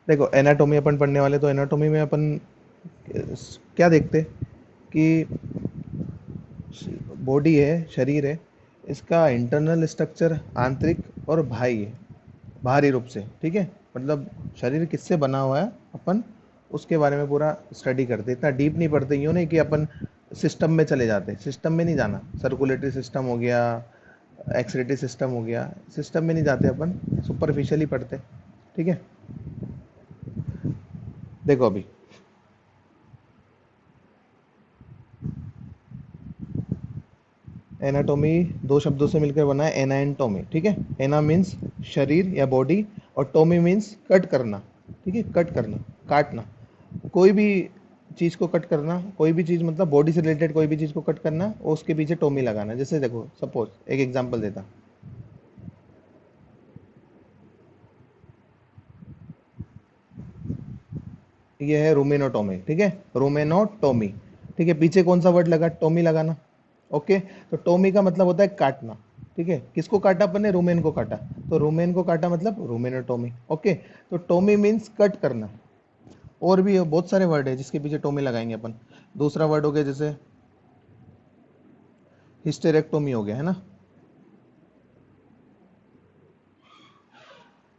देखो एनाटॉमी अपन पढ़ने वाले, तो एनाटॉमी में अपन क्या देखते कि बॉडी है, शरीर है, इसका इंटरनल स्ट्रक्चर आंतरिक और बाह्य है, बाहरी रूप से, ठीक है। मतलब शरीर किससे बना हुआ है अपन उसके बारे में पूरा स्टडी करते, इतना डीप नहीं पढ़ते, यूँ नहीं कि अपन सिस्टम में चले जाते, सिस्टम में नहीं जाना, सर्कुलेटरी सिस्टम हो गया, एक्सक्रीटरी सिस्टम हो गया, सिस्टम में नहीं जाते अपन, सुपरफिशियली पढ़ते, ठीक है। देखो अभी एनाटॉमी दो शब्दों से मिलकर बना है, एना एंड टॉमी, ठीक है। एना मीन्स शरीर या बॉडी, और टॉमी मीन्स कट करना, ठीक है, कट करना, काटना, कोई भी चीज़ को कट करना, कोई भी चीज़ मतलब बॉडी से रिलेटेड कोई भी चीज़ को कट करना और उसके पीछे टॉमी लगाना। जैसे देखो सपोज एक एग्जांपल देता, ये है रोमेनोटोमी, ठीक है, रोमेनोटोमी, ठीक है, पीछे कौन सा वर्ड लगा, टोमी लगाना, ओके। तो टोमी का मतलब होता है काटना, ठीक है, किसको काटा अपन ने, रोमेन को काटा, तो रोमेन को काटा मतलब रोमेनोटोमी, ओके। तो टोमी मीन्स कट करना। और भी बहुत सारे वर्ड है जिसके पीछे टोमी लगाएंगे अपन। दूसरा वर्ड हो गया जैसे हिस्टेरेक्टोमी हो गया, है ना,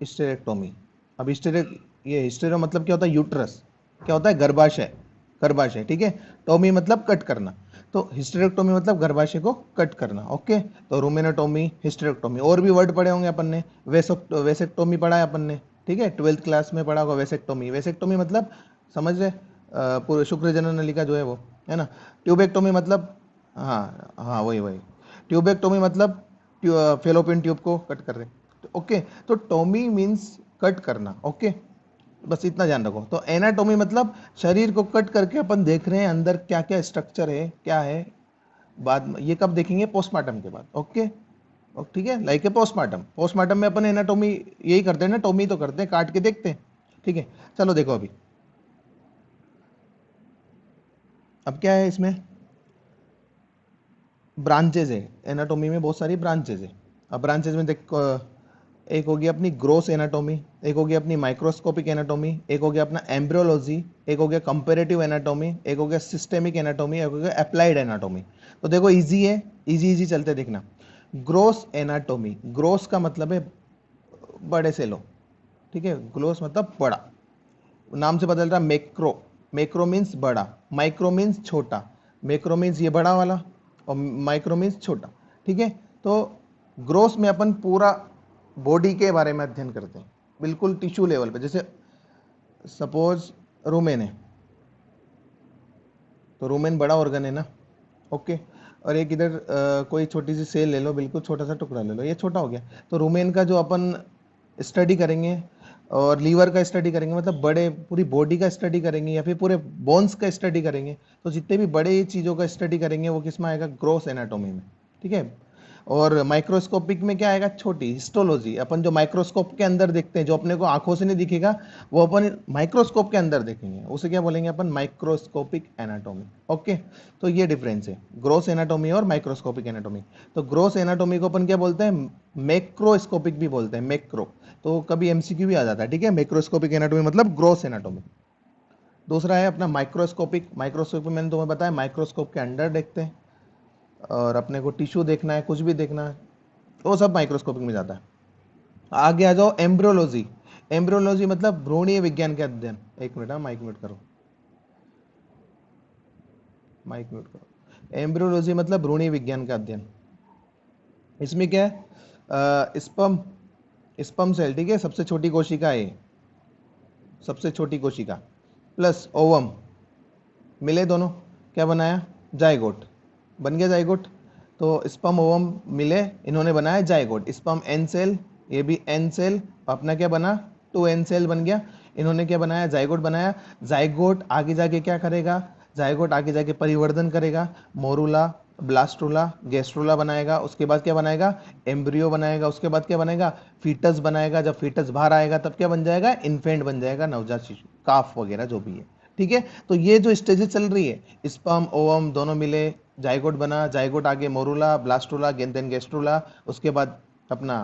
हिस्टेरेक्टोमी। अब हिस्टेरिक, ये हिस्टेरो मतलब क्या होता है, यूट्रस, क्या होता है, गर्भाशय, गर्भाशय, ठीक है। टोमी मतलब कट करना, तो हिस्टेरेक्टोमी मतलब गर्भाशय को कट करना, ओके। तो रूमेनोटोमी, हिस्टेरेक्टोमी, और भी वर्ड पढ़े होंगे अपन ने, वेसेक्टोमी पढ़ा है अपन ने, ठीक है, 12th क्लास में पढ़ा होगा वेसेक्टोमी। वेसेक्टोमी मतलब समझ रहे, पूरे शुक्र जनन नलिका जो है वो, है ना। ट्यूबेक्टोमी मतलब, हाँ हाँ वही वही, ट्यूबेक्टोमी मतलब फेलोपियन ट्यूब को कट कर रहे, ओके। तो टोमी मीन्स कट करना, ओके, बस इतना ध्यान रखो। तो एनाटोमी मतलब शरीर को कट करके अपन देख रहे हैं अंदर क्या क्या स्ट्रक्चर है, क्या है, बाद में ये कब देखेंगे, पोस्टमार्टम के बाद, ओके। ठीक है, लाइक ए पोस्टमार्टम, पोस्टमार्टम में अपन एनाटोमी यही करते हैं ना, टोमी तो करते हैं, काट के देखते हैं, ठीक है। चलो देखो अभी, अब क्या है इसमें, ब्रांचेज है, एनाटोमी में बहुत सारी ब्रांचेज है। अब ब्रांचेज में देख, एक होगी अपनी ग्रोस एनाटोमी, एक होगी अपनी माइक्रोस्कोपिक एनाटोमी, एक हो गया अपना एम्ब्रियोलॉजी, एक हो गया कंपेरेटिव एनाटोमी, एक हो गया सिस्टेमिक एनाटोमी, एक हो गया अप्लाइड एनाटोमी। तो देखो इजी है, इजी इजी चलते देखना। ग्रोस एनाटोमी, ग्रोस का मतलब है बड़े से लो, ठीक है, ग्रोस मतलब बड़ा, नाम से बदल रहा, मैक्रो, मैक्रो मीन्स बड़ा, माइक्रो मीन्स छोटा, मैक्रो मीन्स ये बड़ा वाला, और माइक्रो मीन्स छोटा, ठीक है। तो ग्रोस में अपन पूरा बॉडी के बारे में अध्ययन करते हैं, बिल्कुल टिश्यू लेवल पे। जैसे सपोज रूमेन है, तो रूमेन बड़ा ऑर्गन है ना, ओके। और एक इधर कोई छोटी सी सेल ले लो, बिल्कुल छोटा सा टुकड़ा ले लो, ये छोटा हो गया। तो रूमेन का जो अपन स्टडी करेंगे और लीवर का स्टडी करेंगे, मतलब बड़े पूरी बॉडी का स्टडी करेंगे या फिर पूरे बोन्स का स्टडी करेंगे, तो जितने भी बड़े चीज़ों का स्टडी करेंगे वो किस में आएगा, ग्रोस एनाटोमी में, ठीक है। और माइक्रोस्कोपिक में क्या आएगा, छोटी हिस्टोलॉजी, अपन जो माइक्रोस्कोप के अंदर देखते हैं, जो अपने को आंखों से नहीं दिखेगा, वो अपन माइक्रोस्कोप के अंदर देखेंगे, उसे क्या बोलेंगे अपन, माइक्रोस्कोपिक एनाटोमी, ओके। तो ये डिफरेंस है ग्रोस एनाटोमी और माइक्रोस्कोपिक एनाटोमी। तो ग्रोस एनाटोमी को अपन क्या बोलते हैं, मैक्रोस्कोपिक भी बोलते हैं, मैक्रो। तो कभी एमसीक्यू भी आ जाता है, ठीक है, मैक्रोस्कोपिक एनाटोमी मतलब ग्रोस एनाटोमी। दूसरा है अपना माइक्रोस्कोपिक, माइक्रोस्कोपिक मैंने तुम्हें बताया माइक्रोस्कोप के अंदर देखते हैं, और अपने को टिश्यू देखना है, कुछ भी देखना है, वो सब माइक्रोस्कोपिक में जाता है। आगे आ जाओ एम्ब्रियोलॉजी, एम्ब्रियोलॉजी मतलब भ्रूणीय विज्ञान के अध्ययन। एक मिनट, हाँ माइक म्यूट करो, माइक म्यूट करो। एम्ब्रियोलॉजी मतलब भ्रूणीय विज्ञान का अध्ययन। इसमें क्या है, स्पर्म, स्पर्म सेल, ठीक है, सबसे छोटी कोशिका है, सबसे छोटी कोशिका, प्लस ओवम, मिले दोनों, क्या बनाया, जाइगोट, बन गया जाइगोट। तो स्पर्म ओवम मिले, इन्होंने बनाया जाइगोट, स्पर्म एन सेल, ये भी एन सेल, अपना क्या बना, टू एन सेल बन गया। इन्होंने क्या बनाया, जाइगोट बनाया। जाइगोट आगे जाके क्या करेगा, जाइगोट आगे जाके परिवर्धन करेगा, मोरूला, ब्लास्टूला, गैस्ट्रोला बनाएगा, उसके बाद क्या बनाएगा, एम्ब्रियो बनाएगा, उसके बाद क्या बनेगा, फीटस बनाएगा। जब फीटस बाहर आएगा तब क्या बन जाएगा, इन्फेंट बन जाएगा, नवजात शिशु, काफ वगैरह जो भी है, ठीक है। तो ये जो स्टेजेस चल रही है, स्पर्म ओवम दोनों मिले, जाइगोट बना, जाइगोट आगे मोरूला, ब्लास्टूला, देन गेस्ट्रूला, उसके बाद अपना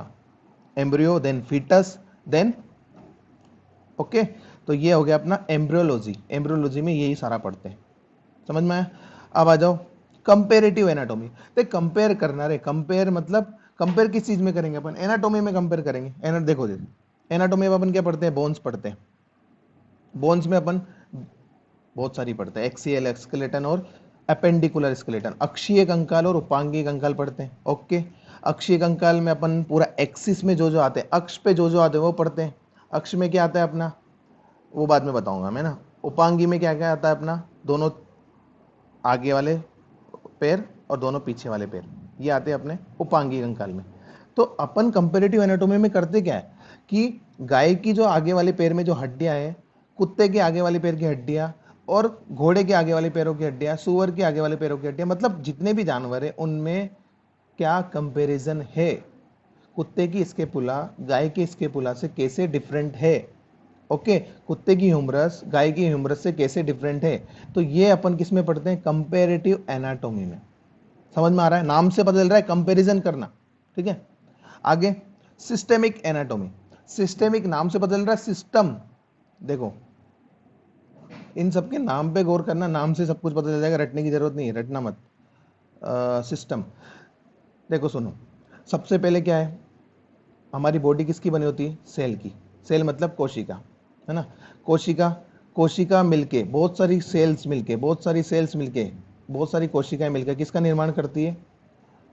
embryo, then foetus, then, okay, तो ये हो गया अपना एम्ब्रियोलॉजी। एम्ब्रियोलॉजी में यही सारा पढ़ते हैं, समझ में आया। अब आ जाओ कंपेरेटिव एनाटॉमी। तो कंपेयर करना रे, कंपेयर मतलब कंपेयर किस चीज में करेंगे अपन, एनाटॉमी में कंपेयर करेंगे। देखो जी, एनाटॉमी में अपन क्या पढ़ते हैं, बोन्स पढ़ते हैं। बोन्स में अपन बहुत सारी पढ़ते हैं, एक्सियल स्केलेटन और अपेंडिकुलर स्केलेटन, अक्षीय कंकाल और उपांगीय कंकाल पढ़ते हैं। ओके, अक्षीय कंकाल में अपन पूरा एक्सिस में जो जो आते हैं, अक्ष पे जो जो आते हैं वो पढ़ते हैं। अक्ष में क्या आता है अपना, वो बाद में बताऊंगा मैं ना। उपांगी में क्या क्या आता है अपना, दोनों आगे वाले पैर और दोनों पीछे वाले पैर, ये आते हैं अपने उपांगी कंकाल में। तो अपन कंपेरेटिव एनाटॉमी में करते क्या है कि गाय की जो आगे वाले पैर में जो हड्डियां हैं, कुत्ते के आगे वाले पैर की हड्डियां, और घोड़े के आगे वाले पैरों की हड्डियां, सुअर के आगे वाले पैरों की हड्डियां, मतलब जितने भी जानवर है उनमें क्या कंपैरिजन है, कुत्ते की स्केपुला गाय की स्केपुला से कैसे डिफरेंट है। ओके, कुत्ते की ह्यूमरस गाय की ह्यूमरस से कैसे डिफरेंट है। तो ये अपन किस में पढ़ते हैं, कंपेरेटिव एनाटॉमी में। समझ में आ रहा है, नाम से बदल रहा है, कंपैरिजन करना, ठीक है। आगे सिस्टेमिक एनाटॉमी। सिस्टेमिक नाम से बदल रहा है, सिस्टम। देखो इन सबके नाम पे गौर करना, नाम से सब कुछ पता चल जाएगा, रटने की जरूरत नहीं है, रटना मत। सिस्टम, देखो सुनो, सबसे पहले क्या है, हमारी बॉडी किसकी बनी होती है, सेल की। सेल मतलब कोशिका, है ना। कोशिका, कोशिका मिलके बहुत सारी सेल्स मिलके, बहुत सारी सेल्स मिलके, बहुत सारी कोशिकाएं मिलकर किसका निर्माण करती है,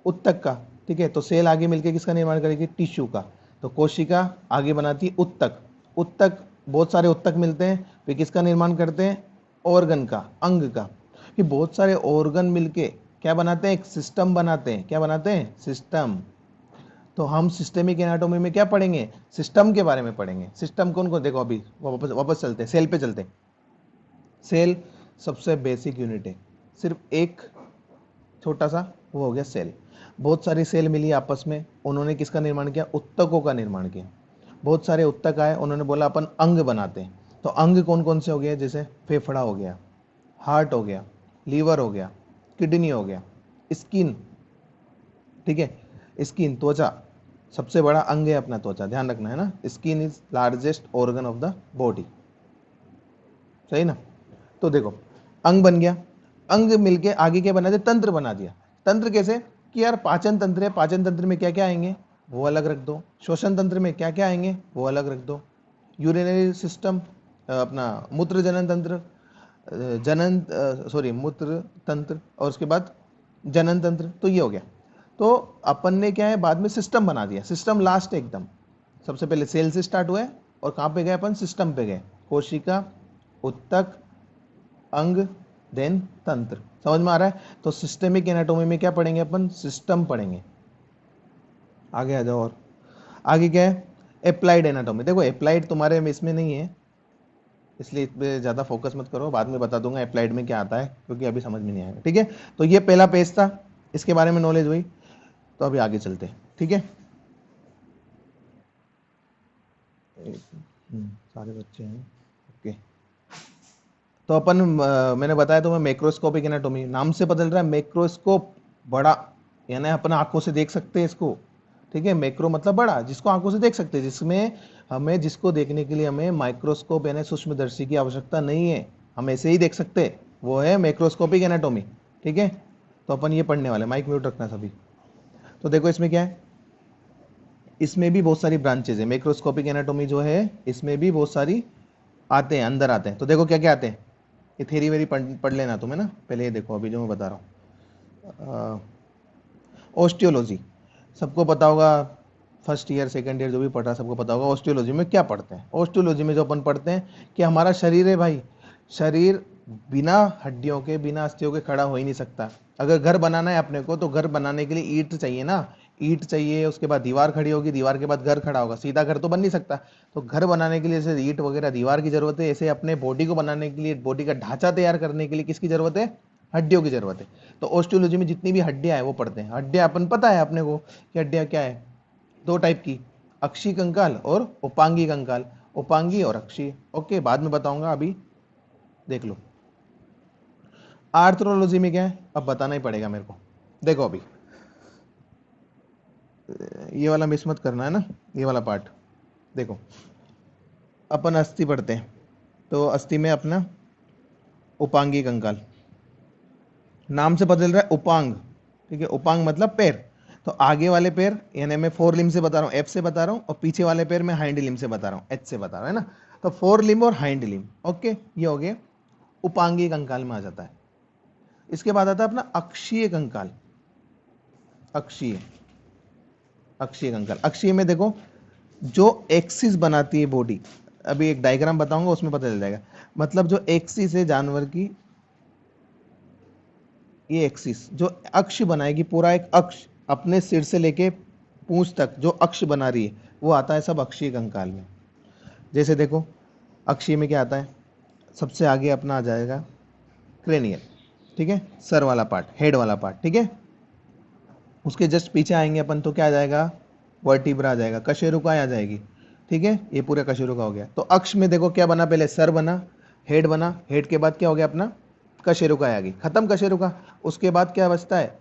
उत्तक का। ठीक है, तो सेल आगे मिलके किसका निर्माण करेगी, टिश्यू का। तो कोशिका आगे बनाती है उत्तक, उत्तक बहुत सारे उत्तक मिलते हैं, वे किसका निर्माण करते हैं, ऑर्गन का, अंग का। कि बहुत सारे ऑर्गन मिलके क्या बनाते हैं, एक सिस्टम बनाते हैं। क्या बनाते हैं, सिस्टम। तो हम सिस्टेमिक एनाटॉमी में क्या पढ़ेंगे, सिस्टम के बारे में पढ़ेंगे। सिस्टम कौन कौन, देखो अभी वापस चलते हैं, सेल पे चलते हैं। सेल सबसे बेसिक यूनिट है, सिर्फ एक छोटा सा वो हो गया सेल। बहुत सारी सेल मिली आपस में, उन्होंने किसका निर्माण किया, उत्तकों का निर्माण किया। बहुत सारे उत्तक आए, उन्होंने बोला अपन अंग बनाते हैं। तो अंग कौन कौन से हो गए, जैसे फेफड़ा हो गया, हार्ट हो गया, लीवर हो गया, किडनी हो गया, स्किन। ठीक है, स्किन, त्वचा, सबसे बड़ा अंग है अपना त्वचा, ध्यान रखना है ना। Skin is largest organ of the body, सही ना। तो देखो अंग बन गया, अंग मिलके आगे क्या बना दिया, तंत्र बना दिया। तंत्र कैसे कि यार पाचन तंत्र है, पाचन तंत्र में क्या क्या आएंगे वो अलग रख दो, श्वसन तंत्र में क्या क्या आएंगे वो अलग रख दो, यूरिनरी सिस्टम, अपना मूत्र जनन तंत्र, जनन सॉरी मूत्र तंत्र, और उसके बाद जनन तंत्र। तो ये हो गया। तो अपन ने क्या है बाद में सिस्टम बना दिया, सिस्टम लास्ट एकदम। सबसे पहले सेल से स्टार्ट हुआ है और कहाँ पे गए अपन, सिस्टम पे गए, कोशिका, उत्तक, अंग, देन तंत्र। समझ में आ रहा है। तो सिस्टेमिक एनाटॉमी में क्या पढ़ेंगे अपन, सिस्टम पढ़ेंगे। आगे आ जाओ, और आगे क्या है, अप्लाइड एनाटॉमी। देखो अप्लाइड तुम्हारे में इसमें नहीं है, इसलिए इस पर ज़्यादा फोकस मत करो, बाद में बता दूंगा अप्लाइड में क्या आता है, क्योंकि अभी समझ में नहीं आएगा। ठीक है, तो ये पहला पेज था, इसके बारे में नॉलेज हुई। तो अभी आगे चलते हैं, ठीक है। सारे बच्चे हैं, ओके। तो अपन मैंने बताया तुम्हें मैक्रोस्कोपिक एनाटॉमी, नाम से बदल रहा है, मैक्रोस्कोप बड़ा, यानी अपन आंखों से देख सकते हैं इसको। ठीक है, मैक्रो मतलब बड़ा, जिसको आंखों से देख सकते हैं, जिसमें हमें, जिसको देखने के लिए हमें माइक्रोस्कोप यानी सूक्ष्मदर्शी की आवश्यकता नहीं है, हम ऐसे ही देख सकते हैं, वो है मैक्रोस्कोपिक एनाटॉमी। ठीक है, तो अपन ये पढ़ने वाले, माइक म्यूट रखना सभी। तो देखो इसमें क्या है, इसमें भी बहुत सारी ब्रांचेज है, मैक्रोस्कोपिक एनाटॉमी जो है इसमें भी बहुत सारी आते हैं, अंदर आते हैं। तो देखो क्या क्या आते हैं, ये थेरी वेरी पढ़ लेना तुम्हें ना, पहले ये देखो अभी जो मैं बता रहा हूँ। ऑस्टियोलॉजी सबको पता होगा, फर्स्ट ईयर सेकंड ईयर जो भी पढ़ रहा है सबको पता होगा। ऑस्टियोलॉजी में क्या पढ़ते हैं, ऑस्टियोलॉजी में जो अपन पढ़ते हैं कि हमारा शरीर है भाई, शरीर बिना हड्डियों के, बिना अस्थियों के खड़ा हो ही नहीं सकता। अगर घर बनाना है अपने को, तो घर बनाने के लिए ईंट चाहिए ना, ईंट चाहिए, उसके बाद दीवार खड़ी होगी, दीवार के बाद घर खड़ा होगा, सीधा घर तो बन नहीं सकता। तो घर बनाने के लिए जैसे ईंट वगैरह दीवार की जरूरत है, ऐसे अपने बॉडी को बनाने के लिए, बॉडी का ढांचा तैयार करने के लिए किसकी जरूरत है, हड्डियों की जरूरत है। तो ऑस्टियोलॉजी में जितनी भी हड्डियां हैं वो पढ़ते हैं। हड्डियां अपन पता है अपने को कि हड्डियां क्या है, दो टाइप की, अक्षी कंकाल और उपांगी कंकाल, उपांगी और अक्षी। ओके, बाद में बताऊंगा, अभी देख लो। आर्थ्रोलॉजी में क्या है, अब बताना ही पड़ेगा मेरे को। देखो अभी ये वाला मिस मत करना है ना, ये वाला पार्ट देखो। अपन अस्थि पढ़ते हैं, तो अस्थि में अपना उपांगी कंकाल, नाम से पता चल रहा है उपांग, ठीक है, उपांग मतलब पैर। तो आगे वाले पैर यानी मैं फोर लिम से बता रहा हूँ, एफ से बता रहा हूँ, और पीछे वाले पैर मैं हाइंड लिम से बता रहा हूँ, एच से बता रहा हूँ, है ना। तो फोर लिम और हाइंड लिम, ओके, ये हो गए उपांगी कंकाल में आ जाता है। इसके बाद आता है अपना अक्षीय कंकाल। अक्षीय, अक्षीय कंकाल, अक्षीय में देखो जो एक्सिस बनाती है बॉडी, अभी एक डायग्राम बताऊंगा उसमें पता चल जाएगा। मतलब जो एक्सिस है जानवर की, ये एक्सिस जो अक्ष बनाएगी, पूरा एक अक्ष अपने सिर से लेके पूंछ तक जो अक्ष बना रही है, वो आता है सब अक्षीय कंकाल में। जैसे देखो अक्षीय में क्या आता है, सबसे आगे अपना आ जाएगा क्रेनियल, ठीक है, सर वाला पार्ट, हेड वाला पार्ट, ठीक है। उसके जस्ट पीछे आएंगे अपन तो क्या आ जाएगा, वर्टिब्रा आ जाएगा, कशेरुका आ जाएगी, ठीक है, ये पूरा कशेरुका हो गया। तो अक्ष में देखो क्या बना, पहले सर बना, हेड बना, हेड के बाद क्या हो गया अपना कशेरुका आ गई, खत्म कशेरुका। उसके बाद क्या बचता है,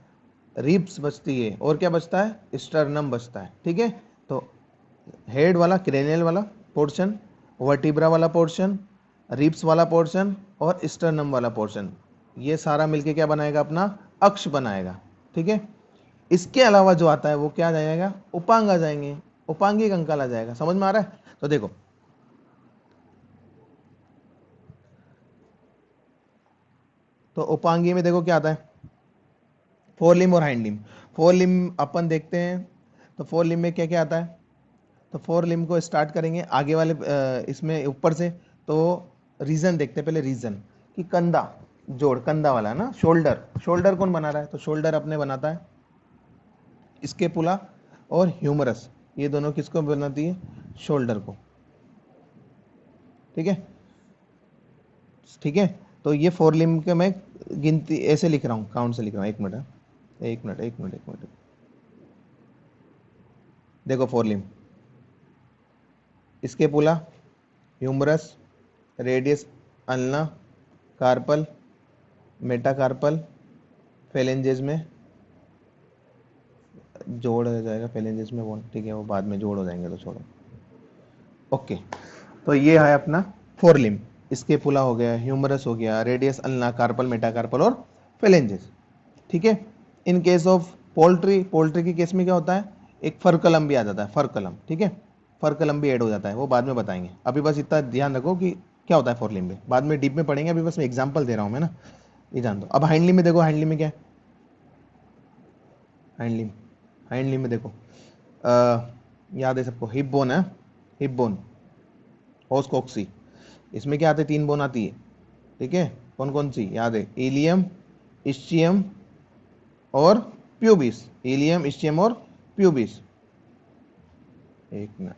रिब्स बचती है, और क्या बचता है, स्टर्नम बचता है, ठीक है। तो हेड वाला क्रेनियल वाला पोर्शन, वर्टिब्रा वाला पोर्शन, रिब्स वाला पोर्शन और स्टर्नम वाला पोर्शन, ये सारा मिलके क्या बनाएगा, अपना अक्ष बनाएगा, ठीक है। इसके अलावा जो आता है वो क्या आ जाएगा, उपांग आ जाएंगे, उपांगी कंकाल आ जाएगा। समझ में आ रहा है। तो देखो तो उपांगी में देखो क्या आता है, फोर लिम और हाइंड लिम। फोर लिम अपन देखते हैं, तो फोर लिम में क्या क्या आता है, तो फोर लिम को स्टार्ट करेंगे आगे वाले इसमें ऊपर से। तो रीजन देखते हैं पहले, रीजन कि कंधा, जोड़ कंधा वाला है ना, शोल्डर, शोल्डर कौन बना रहा है, तो शोल्डर अपने बनाता है स्केपुला और ह्यूमरस, ये दोनों किसको बनाती है, शोल्डर को, ठीक है, ठीक है। तो ये फोर लिम के मैं गिनती ऐसे लिख रहा हूँ, काउंट से लिख रहा हूँ, एक मिनट, एक मिनट, एक मिनट, एक मिनट। देखो forelimb, scapula, humerus, radius ulna, carpal, metacarpal, phalanges में जोड़ हो जाएगा, फेलेंजेस में वो ठीक है, वो बाद में जोड़ हो जाएंगे तो छोड़ो, ओके। तो ये है अपना फोर लिम, स्केपुला हो गया, ह्यूमरस हो गया, रेडियस अल्ना, कार्पल, मेटाकार्पल और फेलेंजेस, ठीक है। In case of poultry, poultry के केस में क्या होता है, एक फर कलम भी आ जाता है, फर कलम, ठीक है, फर कलम भी ऐड हो जाता है, वो बाद में बताएंगे। अभी बस इतना ध्यान रखो कि क्या होता है फोर लिम में, बाद में डीप में पढ़ेंगे, अभी बस मैं एग्जांपल दे रहा हूँ मैं ना, ये जान दो। अब हाइंड में देखो, हाइंड में क्या है, हाइंड हाइंड में देखो याद है सबको, हिप बोन है, हिप बोन, होस्कोक्सी, इसमें क्या आते हैं, तीन बोन आती है, ठीक है, कौन कौन सी याद है, इलियम, इस्चियम और प्यूबिस, इलियम, इस्चियम और प्यूबिस, एक minute,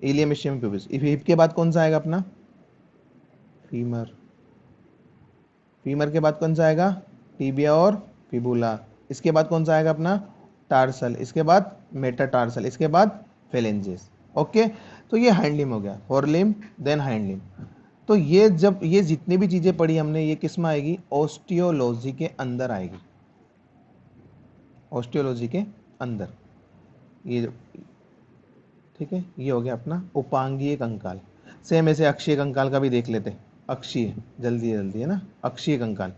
ilium, ischium, pubis. Hip के बाद कौन सा आएगा अपना, फीमर, फीमर के बाद कौन सा आएगा, टीबिया और फिबुला। इसके बाद कौन सा आएगा अपना, टार्सल, इसके बाद मेटाटार्सल, इसके बाद फेलेंजेस, ओके। तो ये हाइंड लिम हो गया, फोर लिम देन हाइंड लिम। तो ये जब ये जितनी भी चीजें पढ़ी हमने, ये किस में आएगी, ऑस्टियोलॉजी के अंदर आएगी, ऑस्टियोलॉजी के अंदर, ये ठीक है। ये हो गया अपना उपांगीय कंकाल। सेम ऐसे अक्षीय कंकाल का भी देख लेते, अक्षीय, जल्दी जल्दी है ना, अक्षीय कंकाल,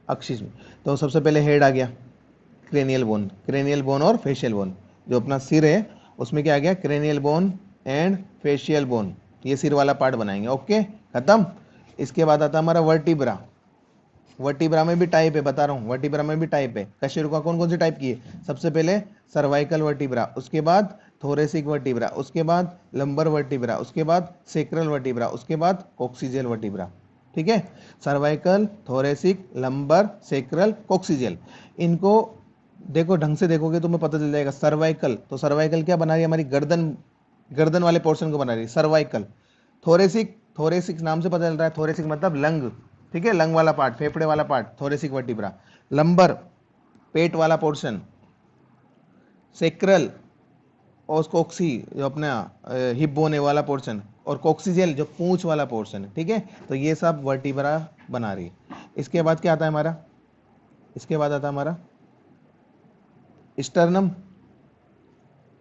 अक्षिस में तो सबसे पहले हेड आ गया, क्रेनियल बोन, क्रेनियल बोन और फेशियल बोन, जो अपना सिर है उसमें क्या आ गया, cranial bone and facial bone, ये सिर वाला पार्ट बनाएंगे, ओके, खत्म। इसके बाद आता हमारा वर्टिब्रा, वर्टिब्रा में भी टाइप है, बता रहा हूँ, वर्टिब्रा में भी टाइप है। कशेरुका कौन कौन सी टाइप की है, सबसे पहले सर्वाइकल वर्टिब्रा, उसके बाद थोरेसिक वर्टिब्रा, उसके बाद लंबर वर्टिब्रा, उसके बाद सेक्रल वर्टिब्रा, उसके बाद कोक्सीजियल वर्टिब्रा, ठीक है। सर्वाइकल, थोरेसिक, लंबर, सेक्रल, कोक्सीजियल, इनको देखो ढंग से देखोगे तो तुम्हें पता चल जाएगा। सर्वाइकल, तो सर्वाइकल क्या बना रही है, हमारी गर्दन, गर्दन वाले पोर्शन को बना रही है सर्वाइकल। थोरेसिक, थोरेसिक नाम से पता चल रहा है, थोरेसिक मतलब लंग, ठीक है, लंग वाला पार्ट, फेफड़े वाला पार्ट, थोरेसिक वर्टिब्रा। लंबर, पेट वाला पोर्शन। सेक्रल और कोक्सी जो अपना हिप बोन वाला पोर्शन, और कोक्सीजियल जो पूंछ वाला पोर्शन है, ठीक है। तो ये सब वर्टिब्रा बना रही है। इसके बाद क्या आता है हमारा, इसके बाद आता है हमारा स्टर्नम,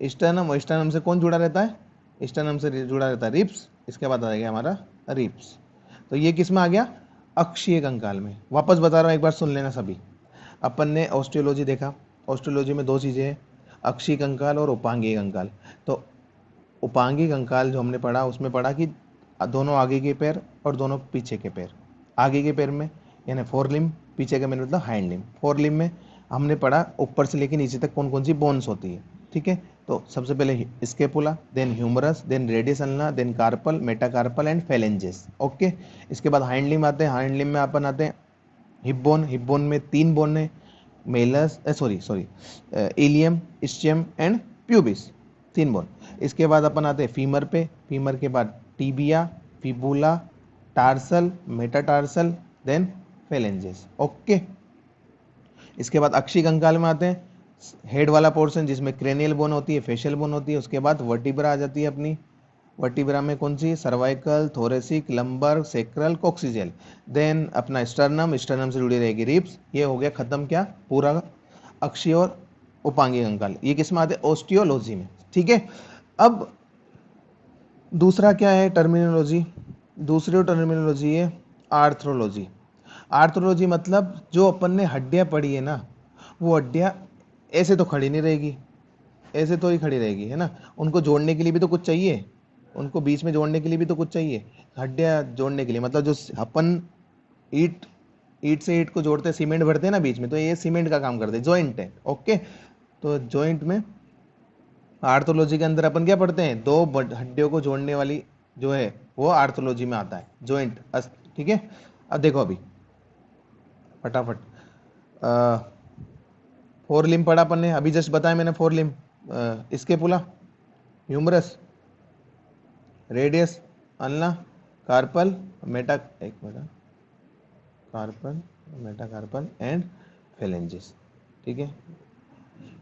स्टर्नम, और स्टर्नम से कौन जुड़ा रहता है, स्टर्नम से जुड़ा रहता है रिप्स, इसके बाद आ जाएगा हमारा रिप्स। तो ये किस में आ गया, अक्षीय कंकाल में। वापस बता रहा हूँ, एक बार सुन लेना सभी। अपन ने ऑस्टियोलॉजी देखा, ऑस्टियोलॉजी में दो चीज़ें हैं, अक्षीय कंकाल और उपांगीय कंकाल। तो उपांगीय कंकाल जो हमने पढ़ा उसमें पढ़ा कि दोनों आगे के पैर और दोनों पीछे के पैर। आगे के पैर में यानी फोर लिम्ब, पीछे के में मतलब हाइंड लिम्ब। फोर लिम्ब में हमने पढ़ा ऊपर से लेकर नीचे तक कौन कौन सी बोन्स होती है, ठीक है। तो सबसे पहले scapula, then humerus, then radius ulna, then carpal, metacarpal and phalanges. Okay, इसके बाद हाइंड लिम्ब आते हैं। हाइंड लिम्ब में अपन आते हैं हिप बोन। हिप बोन में 3 बोन है, मेलस sorry ilium, ischium and pubis, 3 bone. इसके बाद अपन आते हैं फीमर पे। फीमर के बाद tibia, fibula, tarsal, metatarsal, then phalanges. Okay, इसके बाद अक्षीय कंकाल में आते हैं, हेड वाला पोर्शन जिसमें क्रेनियल बोन होती है, फेशियल बोन होती है। उसके बाद वर्टिब्रा आ जाती है अपनी। वर्टिब्रा में कौन सी, cervical, thoracic, lumbar, sacral, coccygeal. Then अपना स्टर्नम, स्टर्नम से जुड़ी रहेगी रिब्स। ये हो गया खत्म क्या, पूरा अक्षीय और उपांगीय कंकाल। ये किस में आते हैं, ऑस्टियोलॉजी में, ठीक है। अब दूसरा क्या है टर्मिनोलॉजी, दूसरी टर्मिनोलॉजी है आर्थ्रोलॉजी। आर्थ्रोलॉजी मतलब जो अपन ने हड्डियां पढ़ी है ना, वो हड्डियां ऐसे तो खड़ी नहीं रहेगी, ऐसे तो ही खड़ी रहेगी, है ना। उनको जोड़ने के लिए भी तो कुछ चाहिए, उनको बीच में जोड़ने के लिए भी तो कुछ चाहिए। हड्डियां जोड़ने के लिए मतलब जो अपन ईट ईट से ईट को जोड़ते हैं, सीमेंट भरते हैं ना बीच में, तो ये सीमेंट का काम करते हैं, जॉइंट है। ओके, तो जॉइंट में आर्थोलॉजी के अंदर अपन क्या पढ़ते हैं, दो हड्डियों को जोड़ने वाली जो है वो आर्थोलॉजी में आता है, जॉइंट, ठीक है। अब देखो अभी फटाफट, फोर लिम्ब पढ़ा अपन ने, अभी जस्ट बताया मैंने forelimb, scapula, humerus, radius, ulna, carpal, meta, एक मिनट, कार्पल, मेटाकार्पल एंड फेलेंजिस, ठीक है।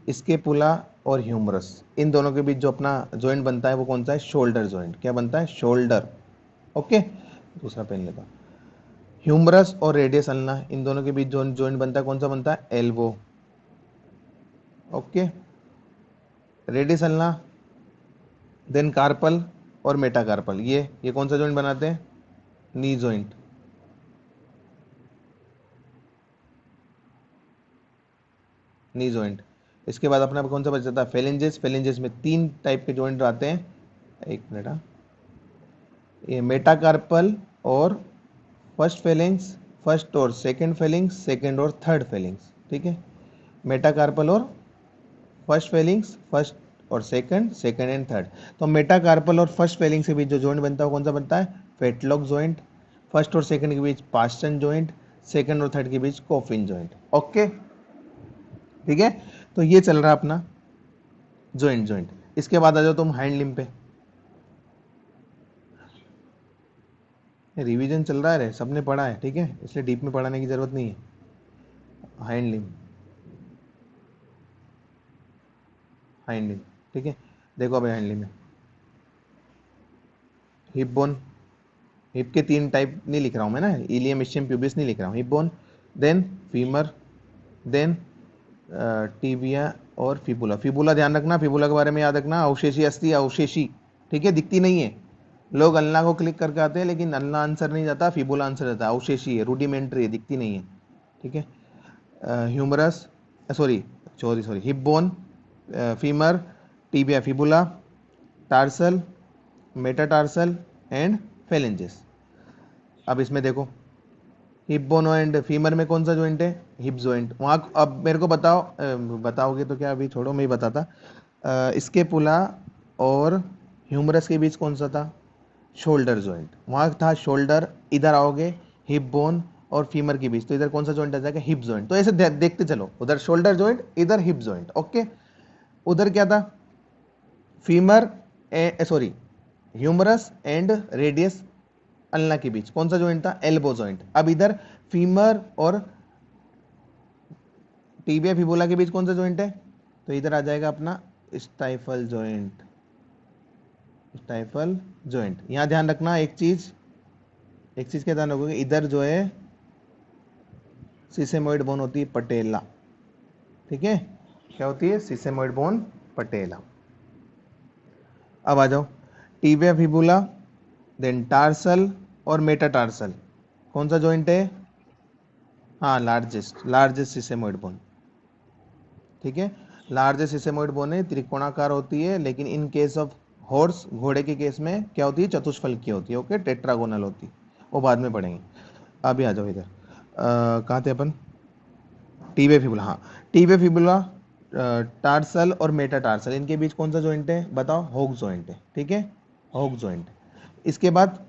स्केपुला और ह्यूमरस, इन दोनों के बीच जो अपना जॉइंट बनता है वो कौन सा है, शोल्डर जॉइंट। क्या बनता है, शोल्डर। ओके, दूसरा पेन लेता, ह्यूमरस और रेडियस अल्ना, इन दोनों के बीच जो जॉइंट बनता है कौन सा बनता है, elbow. Okay, radius ulna, then carpal और मेटाकार्पल, ये कौन सा जॉइंट बनाते हैं, नी जॉइंट। Knee joint. इसके बाद अपना कौन सा बच जाता है, फेलेंजेस। फेलेंजेस में 3 टाइप के जॉइंट आते हैं, एक मिनट, ये मेटाकार्पल और फर्स्ट फेलेंग्स, फर्स्ट और सेकंड फेलिंग्स, सेकंड और थर्ड फेलिंग्स, ठीक है। मेटाकार्पल और फर्स्ट फेलिंग्स, फर्स्ट और सेकंड, सेकंड एंड थर्ड। तो मेटाकार्पल और फर्स्ट फेलिंग के बीच जो जॉइंट बनता है वो कौन सा बनता है, फेटलॉक जॉइंट। फर्स्ट और सेकंड के बीच पास्टन जॉइंट, सेकंड और थर्ड के बीच कॉफिन जॉइंट। ओके, ठीक है। तो ये चल रहा है अपना जॉइंट। इसके बाद आ जाओ तुम हाइंड लिम्ब पे। रिवीजन चल रहा है, सबने पढ़ा है, ठीक है, इसलिए डीप में पढ़ाने की जरूरत नहीं है। हाइंड लिम्ब, हाइंड लिम्ब, ठीक है। देखो अब हाइंड लिम्ब में हिप बोन, हिप के 3 टाइप नहीं लिख रहा हूँ मैं ना, इलियम, इस्चियम, प्यूबिस नहीं लिख रहा हूँ, hip bone, then femur, then tibia और फिबुला। फिबुला ध्यान रखना, फिबुला के बारे में याद रखना, अवशेषी अस्थि, अवशेषी, ठीक है, दिखती नहीं है। लोग अल्लाह को क्लिक करके आते हैं लेकिन अल्लाह आंसर नहीं जाता, फिबुला आंसर जाता है। अवशेषी है, रूडिमेंट्री है, दिखती नहीं है, ठीक है। Humerus, sorry sorry sorry hip bone, femur, tibia, fibula, tarsal, metatarsal and phalanges. अब इसमें देखो, हिप बोन एंड फीमर में कौन सा जॉइंट है, हिप जॉइंट। वहाँ अब मेरे को बताओ, बताओगे तो क्या, अभी छोड़ो, मैं ही बताता। स्केपुला और ह्यूमरस के बीच कौन सा था, शोल्डर जॉइंट। वहाँ था शोल्डर, इधर आओगे हिप बोन और फीमर के बीच, तो इधर कौन सा जॉइंट आ जाएगा, हिप जॉइंट। तो ऐसे देखते चलो, उधर शोल्डर जॉइंट, इधर हिप जॉइंट। ओके, उधर क्या था, femur, sorry humerus and radius ulna के बीच कौन सा जॉइंट था, एल्बो जॉइंट। अब इधर फीमर और टीबिया फिबुला के बीच कौन सा जॉइंट है, तो इधर आ जाएगा अपना स्टाइफल जॉइंट। स्टाइफल जॉइंट, यहां ध्यान रखना एक चीज, क्या ध्यान रखोगे, इधर जो है सिसेमोइड बोन होती है पटेला, ठीक है। क्या होती है, सिसेमोइड बोन पटेला। अब आ जाओ टीबिया फिबुला, देन टार्सल और मेटाटार्सल। कौन सा जॉइंट है? हाँ, लार्जेस्ट सिसेमोइड बोन। ठीक है, लार्जेस्ट सिसेमोइड बोन है, त्रिकोणाकार होती है, लेकिन इन केस ऑफ हॉर्स, घोड़े के केस में क्या होती है? चतुष्फलकीय होती है। ओके, टेट्रागोनल होती है, वो बाद में पढ़ेंगे। अभी आ जाओ इधर। कहाँ थे अपन? टीबिया फिबुला, हाँ। टीबिया फिबुला, टार्सल और मेटाटार्सल, इनके बीच कौन सा जॉइंट है? बताओ। होक जॉइंट है। ठीक है, होक जॉइंट। इसके बाद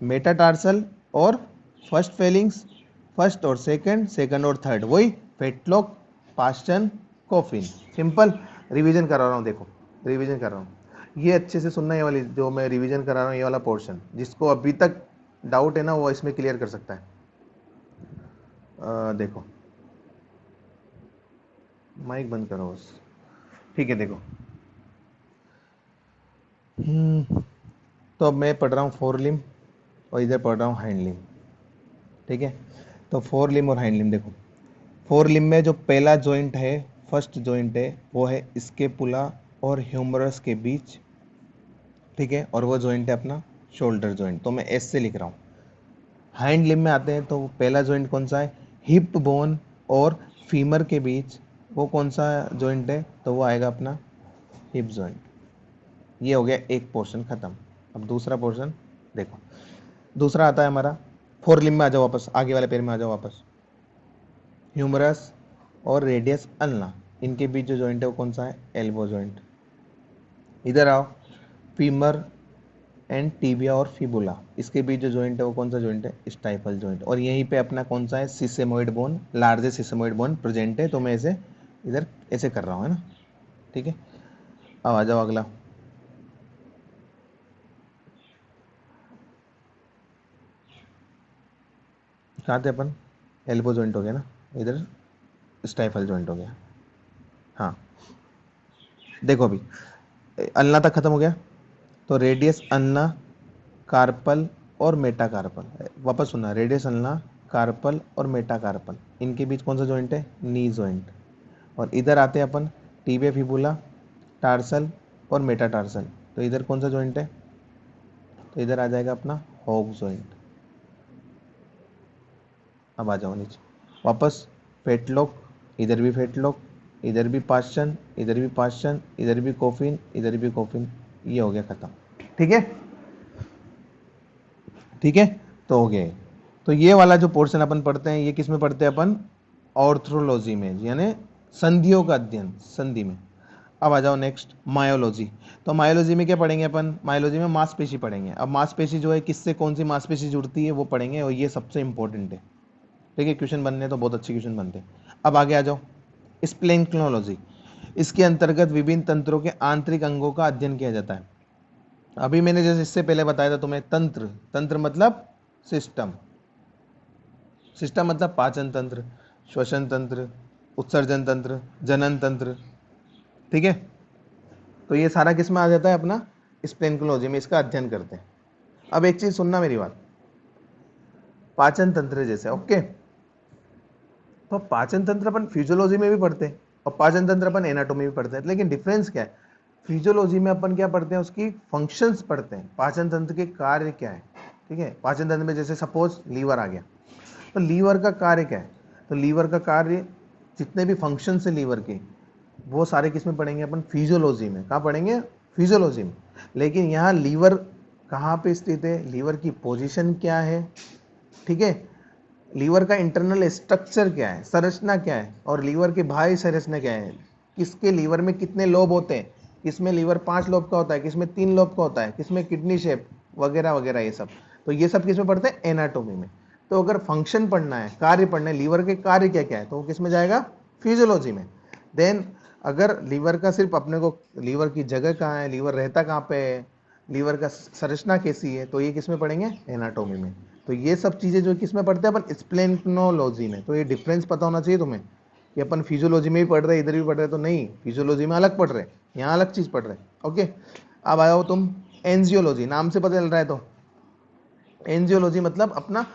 मेटाटार्सल और फर्स्ट फेलिंग्स, फर्स्ट और सेकंड, सेकंड और थर्ड, वही फेटलॉक, पास्चन, कोफिन। सिंपल। रिवीजन करा रहा हूँ, देखो रिवीजन कर रहा हूँ, ये अच्छे से सुनना। ये वाली जो मैं रिवीजन करा रहा हूँ, ये वाला पोर्शन, जिसको अभी तक डाउट है ना, वो इसमें क्लियर कर सकता है। देखो, माइक बंद करो बस। ठीक है, देखो। तो अब मैं पढ़ रहा हूँ फोर लिम और इधर पढ़ रहा हूँ हाइंड लिम। ठीक है, तो फोर लिम और हाइंड लिम देखो। फोर लिम में जो पहला जॉइंट है, फर्स्ट जॉइंट है, वो है स्केपुला और ह्यूमरस के बीच। ठीक है, और वो जॉइंट है अपना शोल्डर जॉइंट, तो मैं एस से लिख रहा हूँ। हाइंड लिम में आते हैं तो पहला जॉइंट कौन सा है? हिप बोन और फीमर के बीच, वो कौन सा जॉइंट है? तो वो आएगा अपना हिप जॉइंट। ये हो गया एक पोर्शन खत्म। अब दूसरा पोर्शन देखो। दूसरा आता है हमारा, फोर लिम में आ जाओ वापस, आगे वाले पैर में आ जाओ वापस। ह्यूमरस और रेडियस अल्ना, इनके बीच जो जॉइंट है वो कौन सा है? Elbow joint. इधर आओ, फीमर एंड टीबिया और फिबुला, इसके बीच जो जॉइंट है वो कौन सा जॉइंट है? स्टाइपल जॉइंट। और यहीं पे अपना कौन सा है? सिसेमोइड बोन, लार्जेस्ट सिसेमोइड बोन प्रेजेंट है, तो मैं इसे इधर ऐसे कर रहा हूँ, है ना। ठीक है, अब आ जाओ अगला। कहाँ थे अपन? एल्बो जॉइंट हो गया ना, इधर स्टाइफल जॉइंट हो गया। हाँ, देखो अभी अल्ना तक खत्म हो गया, तो रेडियस अल्ना, कार्पल और मेटाकार्पल। वापस सुनना, रेडियस अल्ना, कार्पल और मेटाकार्पल, इनके बीच कौन सा जॉइंट है? Knee joint. और इधर आते हैं अपन, टीबिया फिबुला, टार्सल और मेटाटार्सल, तो इधर कौन सा जॉइंट है? तो इधर आ जाएगा अपना हॉग जॉइंट। अब आ जाओ नीचे वापस, फेटलॉक, इधर भी फेटलॉक, इधर भी पास्चन, इधर भी पास्चन, इधर भी कोफिन, इधर भी कोफिन। ये हो गया खत्म। ठीक है, ठीक है, तो हो गया ये। तो ये वाला जो पोर्शन अपन पढ़ते हैं, ये किस में पढ़ते हैं अपन? ऑर्थ्रोलॉजी में, यानी संधियों का अध्ययन, संधि में। अब आ जाओ नेक्स्ट, मायोलॉजी। तो मायोलॉजी में क्या पढ़ेंगे अपन? मायोलॉजी में मांसपेशी पढ़ेंगे। अब मांसपेशी जो है, किससे कौन सी मांसपेशी जुड़ती है वो पढ़ेंगे, और ये सबसे इंपॉर्टेंट है। ठीक है, क्वेश्चन बनने तो बहुत अच्छे क्वेश्चन बनते हैं। अब आगे आ जाओ, स्प्लेंक्नोलॉजी। इसके अंतर्गत विभिन्न तंत्रों के आंतरिक अंगों का अध्ययन किया जाता है। अभी मैंने जैसे इससे पहले बताया था तुम्हें, तंत्र, तंत्र मतलब सिस्टम, सिस्टम मतलब पाचन तंत्र, श्वसन तंत्र, उत्सर्जन तंत्र, जनन तंत्र। ठीक है, तो ये सारा किस में आ जाता है? अपना स्प्लेंक्नोलॉजी में इसका अध्ययन करते हैं। अब एक चीज सुनना मेरी बात, पाचन तंत्र जैसे, ओके, तो पाचन तंत्र अपन फिजियोलॉजी में भी पढ़ते हैं और पाचन तंत्र अपन एनाटोमी में पढ़ते हैं, लेकिन डिफरेंस क्या है? फिजियोलॉजी में अपन क्या पढ़ते हैं? उसकी फंक्शंस पढ़ते हैं, पाचन तंत्र के कार्य क्या है। ठीक है, पाचन तंत्र में जैसे सपोज लीवर आ गया, तो लीवर का कार्य क्या है? तो लीवर का कार्य, जितने भी फंक्शंस है लीवर के, वो सारे किस में पढ़ेंगे अपन? फिजियोलॉजी में। कहाँ पढ़ेंगे? फिजियोलॉजी में। लेकिन यहाँ लीवर कहाँ पे स्थित है, लीवर की पोजीशन क्या है, ठीक है, लीवर का इंटरनल स्ट्रक्चर क्या है, संरचना क्या है, और लीवर की बाह्य संरचना क्या है, किसके लीवर में कितने लोब होते हैं, किसमें लीवर 5 लोब का होता है, किसमें 3 लोब का होता है, किसमें किडनी शेप वगैरह वगैरह, ये सब। तो ये सब किसमें पढ़ते हैं? एनाटोमी में। तो अगर फंक्शन पढ़ना है, कार्य पढ़ना है, लीवर के कार्य क्या क्या है, तो वो किस में जाएगा? फिजियोलॉजी में। देन अगर लीवर का सिर्फ अपने को, लीवर की जगह कहाँ है, लीवर रहता कहाँ पे है, लीवर का संरचना कैसी है, तो ये किस में पढ़ेंगे? एनाटोमी में। तो ये सब चीज़ें जो किस में पढ़ते हैं अपन? स्प्लेंक्नोलॉजी में। तो ये डिफरेंस पता होना चाहिए तुम्हें कि अपन फिजियोलॉजी में भी पढ़ रहे हैं, इधर भी पढ़ रहे हैं, तो नहीं, फिजियोलॉजी में अलग पढ़ रहे हैं, यहाँ अलग चीज़ पढ़ रहे हैं। ओके, अब आओ तुम एंजियोलॉजी, नाम से पता चल रहा है। तो एंजियोलॉजी मतलब अपना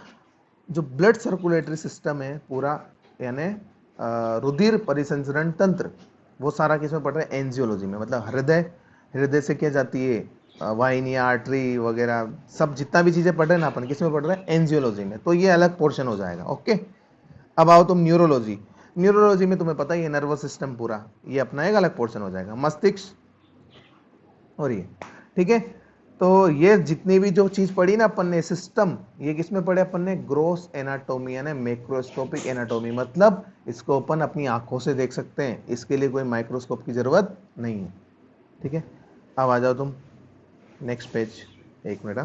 जो ब्लड सर्कुलेटरी सिस्टम है पूरा, यानी रुधिर परिसंचरण तंत्र, वो सारा किस में पढ़ रहे हैं? एंजियोलॉजी में। मतलब हृदय, हृदय से क्या जाती है? वाहिनियाँ, आर्टरी वगैरह सब जितना भी चीज़ें पढ़ रहे हैं ना अपन, किस में पढ़ रहे हैं? एंजियोलॉजी में। तो ये अलग पोर्शन हो जाएगा। ओके, अब आओ तुम न्यूरोलॉजी। न्यूरोलॉजी में तुम्हें पता ही है नर्वस सिस्टम पूरा, ये अपना एक अलग पोर्शन हो जाएगा, मस्तिष्क और ये। ठीक है, तो ये जितनी भी जो चीज पढ़ी ना अपन ने सिस्टम, ये किस में पढ़े अपन ने? ग्रोस एनाटोमी यानी मैक्रोस्कोपिक एनाटोमी, मतलब इसको अपन अपनी आंखों से देख सकते हैं, इसके लिए कोई माइक्रोस्कोप की जरूरत नहीं है। ठीक है, अब आ जाओ तुम नेक्स्ट पेज, एक मिनट।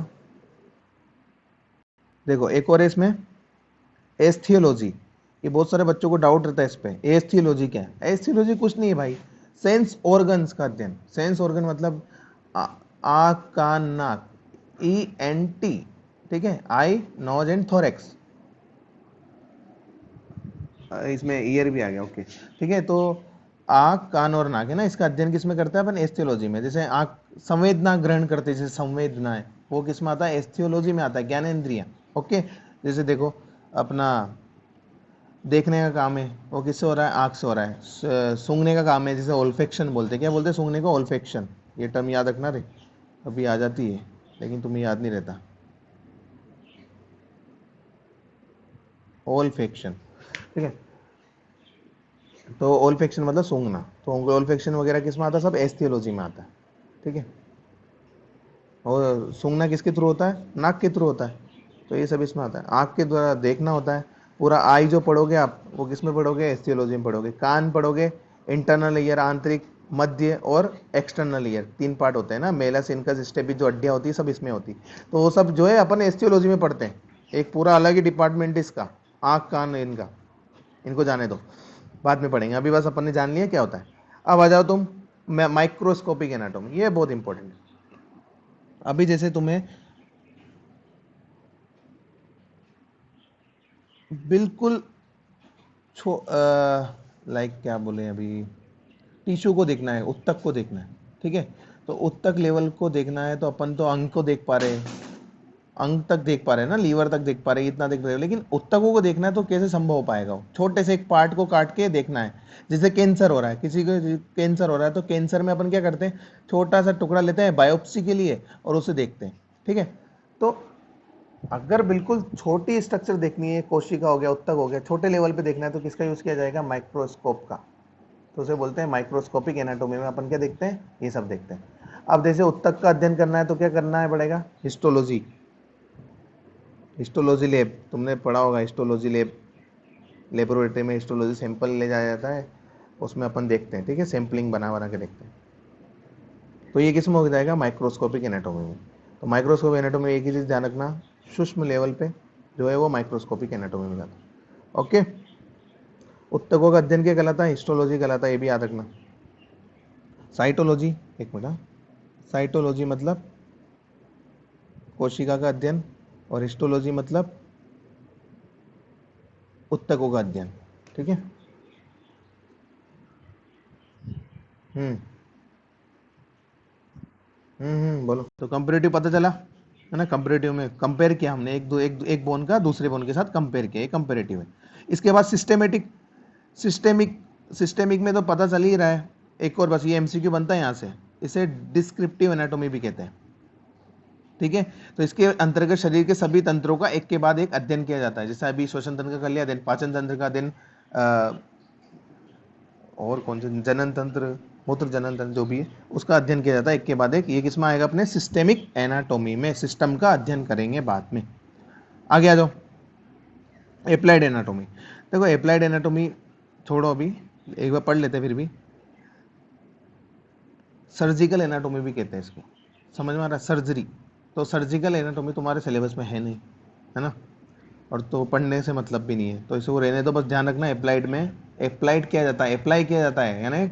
देखो एक और है इसमें, एस्थियोलॉजी। ये बहुत सारे बच्चों को डाउट रहता है इस पे, एस्थियोलॉजी क्या है? एस्थियोलॉजी कुछ नहीं है भाई, सेंस ऑर्गन्स का अध्ययन। सेंस ऑर्गन मतलब आँख, कान, नाक, ENT। ठीक है, आई, नोज एंड थोरेक्स, इसमें ईयर भी आ गया। ओके, ठीक है, तो आँख, कान और नाक है ना, इसका अध्ययन किस में करते हैं अपन? एस्थियोलॉजी में। जैसे आँख संवेदना ग्रहण करते हैं, जैसे संवेदना है वो किस में आता है? एस्थियोलॉजी में आता है, ज्ञानेंद्रिय। ओके, जैसे देखो अपना देखने का काम है वो किससे हो रहा है? आँख से हो रहा है। सूंघने का काम है, जैसे ओल्फेक्शन बोलते हैं। क्या बोलते हैं सूंघने को? ओल्फेक्शन। ये टर्म याद रखना रे, अभी आ जाती है लेकिन तुम्हें याद नहीं रहता। ओल्फेक्शन, ठीक है, तो ओल्फेक्शन मतलब सूंघना। तो ओल्फेक्शन वगैरह किस में आता है? सब एस्थियोलॉजी में आता है। ठीक है, और सूंघना किसके थ्रू होता है? नाक के थ्रू होता है, तो ये सब इसमें आता है। आँख के द्वारा देखना होता है। पूरा आई जो पढ़ोगे आप, वो किस में पढ़ोगे? एस्थियोलॉजी में पढ़ोगे। कान पढ़ोगे, इंटरनल ईयर, आंतरिक, मध्य और एक्सटर्नल ईयर, 3 पार्ट होते हैं ना, मेलस, इनकस, स्टेपिस, जो हड्डियाँ होती है सब इसमें होती। तो वो सब जो है अपन एस्थियोलॉजी में पढ़ते हैं, एक पूरा अलग ही डिपार्टमेंट इसका। आँख, कान, इनका, इनको जाने दो, बाद में पढ़ेंगे, अभी बस अपन ने जान लिया क्या होता है। अब आ जाओ तुम माइक्रोस्कोपिक एनाटॉमी, ये बहुत इंपॉर्टेंट है। अभी जैसे तुम्हें बिल्कुल लाइक क्या बोले अभी, टिश्यू को देखना है, उत्तक को देखना है। ठीक है, तो उत्तक लेवल को देखना है, तो अपन तो अंग को देख पा रहे हैं, अंग तक देख पा रहे हैं ना, लीवर तक देख पा रहे हैं, इतना देख रहे हैं, लेकिन उत्तकों को देखना है तो कैसे संभव हो पाएगा? वो छोटे से एक पार्ट को काट के देखना है। जैसे कैंसर हो रहा है, किसी को कैंसर हो रहा है, तो कैंसर में अपन क्या करते हैं? छोटा सा टुकड़ा लेते हैं बायोप्सी के लिए और उसे देखते हैं। ठीक है, तो अगर बिल्कुल छोटी स्ट्रक्चर देखनी है, कोशिका हो गया, उत्तक हो गया, छोटे लेवल पे देखना है, तो किसका यूज किया जाएगा? माइक्रोस्कोप का। तो उसे बोलते हैं माइक्रोस्कोपिक एनाटोमी में अपन क्या देखते हैं? ये सब देखते हैं। अब जैसे उत्तक का अध्ययन करना है तो क्या करना है पड़ेगा? हिस्टोलॉजी। हिस्टोलॉजी लैब तुमने पढ़ा होगा, हिस्टोलॉजी लैब, लेबोरेटरी में हिस्टोलॉजी सैंपल ले जाया जाता है, उसमें अपन देखते हैं। ठीक है, सैंपलिंग बना बना के देखते हैं। तो ये किस में हो जाएगा? माइक्रोस्कोपिक एनाटोमी में। तो माइक्रोस्कोपिक एनाटोमी में एक ही चीज़ ध्यान रखना, सूक्ष्म लेवल पे जो है वो माइक्रोस्कोपिक एनाटोमी में जाता है। ओके, उत्तकों का अध्ययन क्या कहलाता है? हिस्टोलॉजी कहलाता है, ये भी याद रखना। साइटोलॉजी, एक मिनट, साइटोलॉजी मतलब कोशिका का अध्ययन, और हिस्टोलॉजी मतलब उत्तकों का अध्ययन। ठीक है, हम्म बोलो। तो कंपेरेटिव पता चला है ना, कंपेरेटिव में कंपेयर किया हमने, एक बोन का दूसरे बोन के साथ कंपेयर किया, ये कंपेरेटिव है। इसके बाद सिस्टेमेटिक, सिस्टेमिक, सिस्टेमिक में तो पता चल ही रहा है। एक और बस ये एमसीक्यू बनता है यहाँ से, इसे डिस्क्रिप्टिव एनाटोमी भी कहते हैं। ठीक है, तो इसके अंतर्गत शरीर के सभी तंत्रों का एक के बाद एक अध्ययन किया जाता है। जैसे अभी श्वसन तंत्र का कर लिया, दिन पाचन तंत्र का, दिन और कौन से, जनन तंत्र, मूत्र जनन तंत्र, जो भी है उसका अध्ययन किया जाता है एक के बाद एक। ये किस में आएगा? अपने सिस्टेमिक एनाटोमी में, सिस्टम का अध्ययन करेंगे बाद में। आगे आ जाओ, एप्लाइड एनाटोमी। देखो एप्लाइड एनाटोमी छोड़ो, अभी एक बार पढ़ लेते फिर भी। सर्जिकल एनाटोमी भी कहते हैं इसको, समझ में आ रहा है? सर्जरी, तो सर्जिकल एनाटोमी तुम्हारे सिलेबस में है नहीं, है ना, और तो पढ़ने से मतलब भी नहीं है, तो इसे वो रहने दो। बस ध्यान रखना अप्लाइड में अप्लाइड किया जाता है, अप्लाई किया जाता है, यानी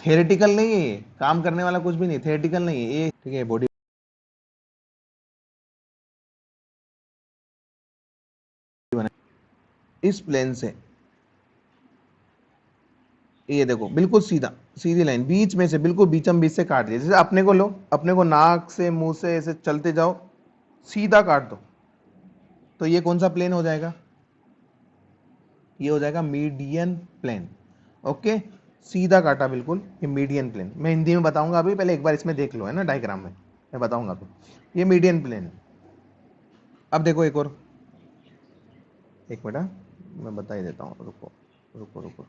थेरेटिकल नहीं है, ये काम करने वाला कुछ भी नहीं, थेरेटिकल नहीं है ये। ठीक है, बॉडी बना इस प्लेन से, ये देखो बिल्कुल सीधा, सीधी लाइन बीच में से, बिल्कुल बीचम बीच से काट दिया। जैसे अपने को लो, अपने को नाक से मुंह से ऐसे चलते जाओ, सीधा काट दो, तो ये कौन सा प्लेन हो जाएगा? ये हो जाएगा मीडियन प्लेन। ओके, सीधा काटा बिल्कुल, ये मीडियन प्लेन। मैं हिंदी में बताऊंगा अभी, पहले एक बार इसमें देख लो, है ना, डायग्राम में, मैं बताऊंगा आपको। ये मीडियन प्लेन। अब देखो एक और, एक मिनट, मैं बता ही देता हूँ, रुको रुको रुको।